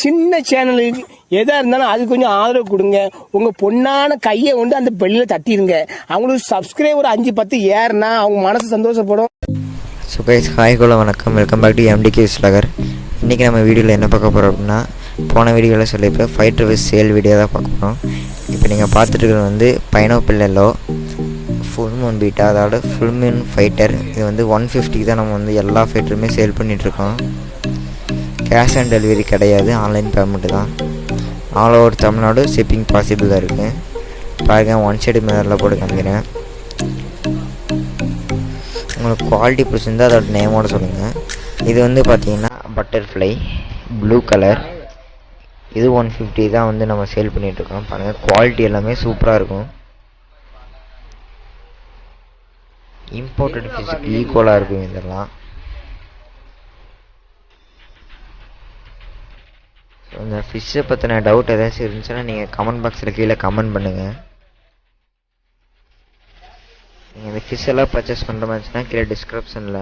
சின்ன சேனலுக்கு எதா இருந்தாலும் அது கொஞ்சம் ஆதரவு கொடுங்க. உங்க பொண்ணான கையை கொண்டு அந்த பெல்லில தட்டிடுங்க. அவங்களுக்கு சப்ஸ்கிரைபர் 5-10 ஏறுனா அவங்க மனசு சந்தோஷப்படும். ஸோ கைஸ், ஹாய் ஹலோ வணக்கம், வெல்கம் பேக் டு எம்டிகே விஸ்லகர். இன்றைக்கி நம்ம வீடியோவில் என்ன பார்க்க போகிறோம் அப்படின்னா, போன வீடியோவில் சொல்லியிருப்பேன் ஃபைட்டர் வித் சேல் வீடியோ தான் பார்க்க போகிறோம். இப்போ நீங்கள் பார்த்துட்டு இருக்கிறது வந்து pineapple yellow full Moon beta, அதோட ஃபுல் மூன் ஃபைட்டர். இது வந்து 150 தான் நம்ம வந்து எல்லா ஃபைட்டருமே சேல் பண்ணிகிட்ருக்கோம். கேஷ் ஆன் டெலிவரி கிடையாது, ஆன்லைன் பேமெண்ட்டு தான். ஆல் ஓவர் தமிழ்நாடு ஷிப்பிங் பாசிபிளாக இருக்குது. பாருங்கள், ஒன் சைடு மிரரில் போட்டு காமிக்கிறேன். உங்களுக்கு குவாலிட்டி பிடிச்சிருந்தா அதோட நேமோட சொல்லுங்கள். இது வந்து பார்த்தீங்கன்னா பட்டர்ஃப்ளை ப்ளூ கலர். இது 150 தான் வந்து நம்ம சேல் பண்ணிகிட்ருக்கோம். பாருங்கள், குவாலிட்டி எல்லாமே சூப்பராக இருக்கும். இம்போர்ட்டட் ஃபிஷ்ஷுக்கு ஈக்குவலாக இருக்கும் இதெல்லாம். இந்த ஃபிஷ்ஷை பற்றின டவுட் ஏதாச்சும் இருந்துச்சுன்னா நீங்கள் கமெண்ட் பாக்ஸில் கீழே கமெண்ட் பண்ணுங்கள். நீங்கள் இந்த ஃபிஷ் எல்லாம் பர்ச்சேஸ் பண்ணுற மாதிரி இருந்துச்சுன்னா கீழே டிஸ்கிரிப்ஷனில்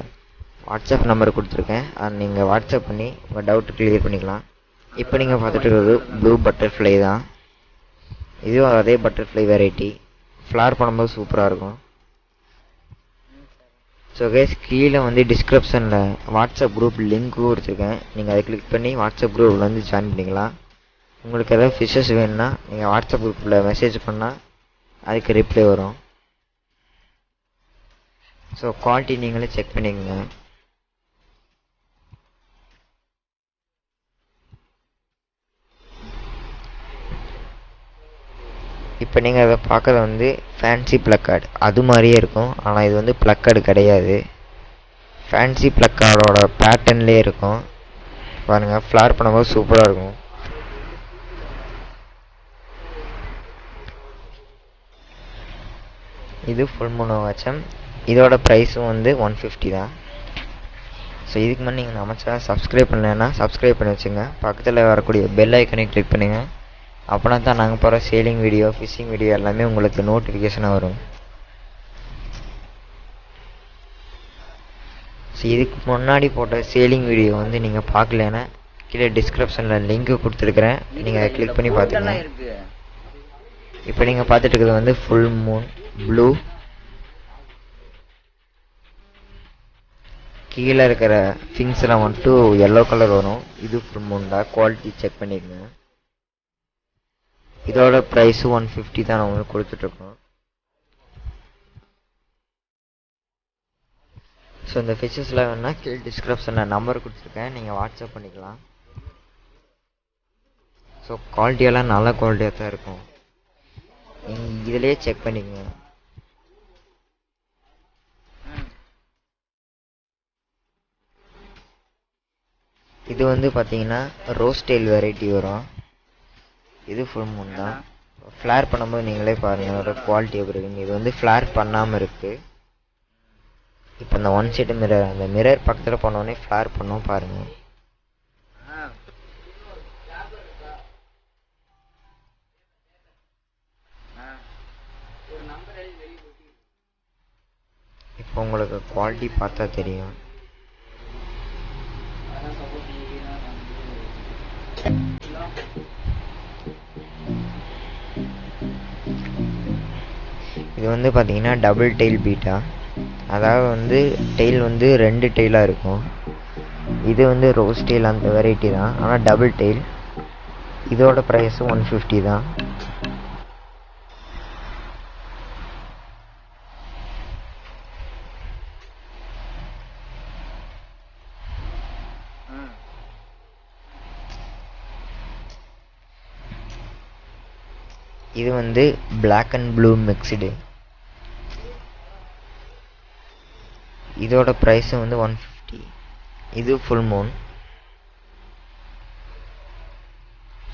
வாட்ஸ்அப் நம்பர் கொடுத்துருக்கேன். அதை நீங்கள் வாட்ஸ்அப் பண்ணி உங்கள் டவுட்டு கிளியர் பண்ணிக்கலாம். இப்போ நீங்கள் பார்த்துட்டு இருக்கிறது ப்ளூ பட்டர்ஃப்ளை தான். இதுவும் அதே பட்டர்ஃப்ளை வெரைட்டி. ஃப்ளார் பண்ணும்போது சூப்பராக இருக்கும். ஸோ கைஸ், கீழே வந்து டிஸ்கிரிப்ஷனில் வாட்ஸ்அப் குரூப் லிங்க்கும் கொடுத்துருக்கேன். நீங்கள் அதை கிளிக் பண்ணி வாட்ஸ்அப் குரூப்பில் வந்து ஜாயின் பண்ணிக்கலாம். உங்களுக்கு எதாவது ஃபிஷ்ஷஸ் வேணும்னா நீங்கள் வாட்ஸ்அப் குரூப்பில் மெசேஜ் பண்ணால் அதுக்கு ரிப்ளை வரும். ஸோ குவாலிட்டி நீங்களே செக் பண்ணிக்கோங்க. இப்போ நீங்கள் அதை பார்க்குறது வந்து ஃபேன்சி ப்ளக்கார்டு அது மாதிரியே இருக்கும். ஆனால் இது வந்து ப்ளக்கார்டு கிடையாது. ஃபேன்சி ப்ளக்கார்டோட பேட்டர்ன்லேயே இருக்கும். பாருங்கள், ஃப்ளார் பண்ணும்போது சூப்பராக இருக்கும். இது ஃபுல் மூணாச்சம். இதோட ப்ரைஸும் வந்து 150 தான். ஸோ இதுக்கு முன்னாடி நீங்கள் நம்ம சேனல் சப்ஸ்கிரைப் பண்ணலைன்னா சப்ஸ்கிரைப் பண்ணி வச்சுங்க. பக்கத்தில் வரக்கூடிய பெல் ஐக்கனையும் கிளிக் பண்ணுங்கள். அப்படின்னா தான் நாங்கள் போகிற சேலிங் வீடியோ, ஃபிஷிங் வீடியோ எல்லாமே உங்களுக்கு நோட்டிஃபிகேஷனாக வரும். ஸோ இதுக்கு முன்னாடி போட்ட சேலிங் வீடியோ வந்து நீங்கள் பார்க்கலன்னா கீழே டிஸ்கிரிப்ஷனில் லிங்க்கு கொடுத்துருக்குறேன். நீங்கள் அதை கிளிக் பண்ணி பார்த்துக்கலாம். இப்போ நீங்கள் பார்த்துட்டு இருக்கிறது வந்து ஃபுல் மூன் ப்ளூ. கீழே இருக்கிற ஃபிங்ஸ்லாம் வந்துட்டு எல்லோ கலர் வரும். இது ஃபுல் மூன் தான். குவாலிட்டி செக் பண்ணிக்கங்க. இதோட ப்ரைஸு 150 தான் நான் உங்களுக்கு கொடுத்துட்ருக்கோம். ஸோ இந்த ஃபிஷ்ஷஸ்லாம் வேணுன்னா கீழே டிஸ்கிரிப்ஷனில் நம்பர் கொடுத்துருக்கேன், நீங்கள் வாட்ஸ்அப் பண்ணிக்கலாம். ஸோ குவாலிட்டியெல்லாம் நல்ல குவாலிட்டியாக தான் இருக்கும். இதிலே செக் பண்ணிக்கங்க. இது வந்து பார்த்தீங்கன்னா ரோஸ்டெயில் வெரைட்டி வரும். இது ஃபுல் மூன் தான். ஃப்ளார் பண்ணும்போது நீங்களே பாருங்கள் அதோட குவாலிட்டி எப்படி இருக்குங்க. இது வந்து ஃப்ளார் பண்ணாமல் இருக்குது. இப்போ இந்த ஒன் சைடு மிரர், அந்த மிரர் பக்கத்தில் போனோடனே ஃப்ளார் பண்ணோம் பாருங்கள். இப்போ உங்களுக்கு குவாலிட்டி பார்த்தா தெரியும். இது வந்து பார்த்தீங்கன்னா டபுள் டெயில் பீட்டா. அதாவது வந்து டெயில் வந்து 2 டெயிலாக இருக்கும். இது வந்து ரோஸ் டெயில் அந்த வெரைட்டி தான், ஆனால் டபுள் டெயில். இதோட ப்ரைஸும் 150 தான். இது வந்து பிளாக் அண்ட் ப்ளூ மிக்ஸ்டு. இதோட ப்ரைஸு வந்து 150. இது ஃபுல் மூன்.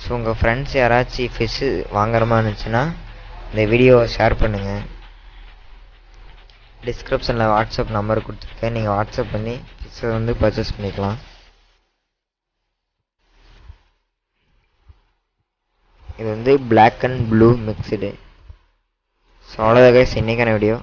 ஸோ உங்கள் ஃப்ரெண்ட்ஸ் யாராச்சும் ஃபிஷ்ஷு வாங்குற மாதிரி இருந்துச்சுன்னா இந்த வீடியோவை ஷேர் பண்ணுங்கள். டிஸ்கிரிப்ஷனில் வாட்ஸ்அப் நம்பர் கொடுத்துருக்கேன், நீங்கள் வாட்ஸ்அப் பண்ணி ஃபிஷ்ஷை வந்து பர்ச்சேஸ் பண்ணிக்கலாம். இது வந்து black and blue mixed. So அவ்வளோதான் கைஸ், இன்றைக்கான வீடியோ.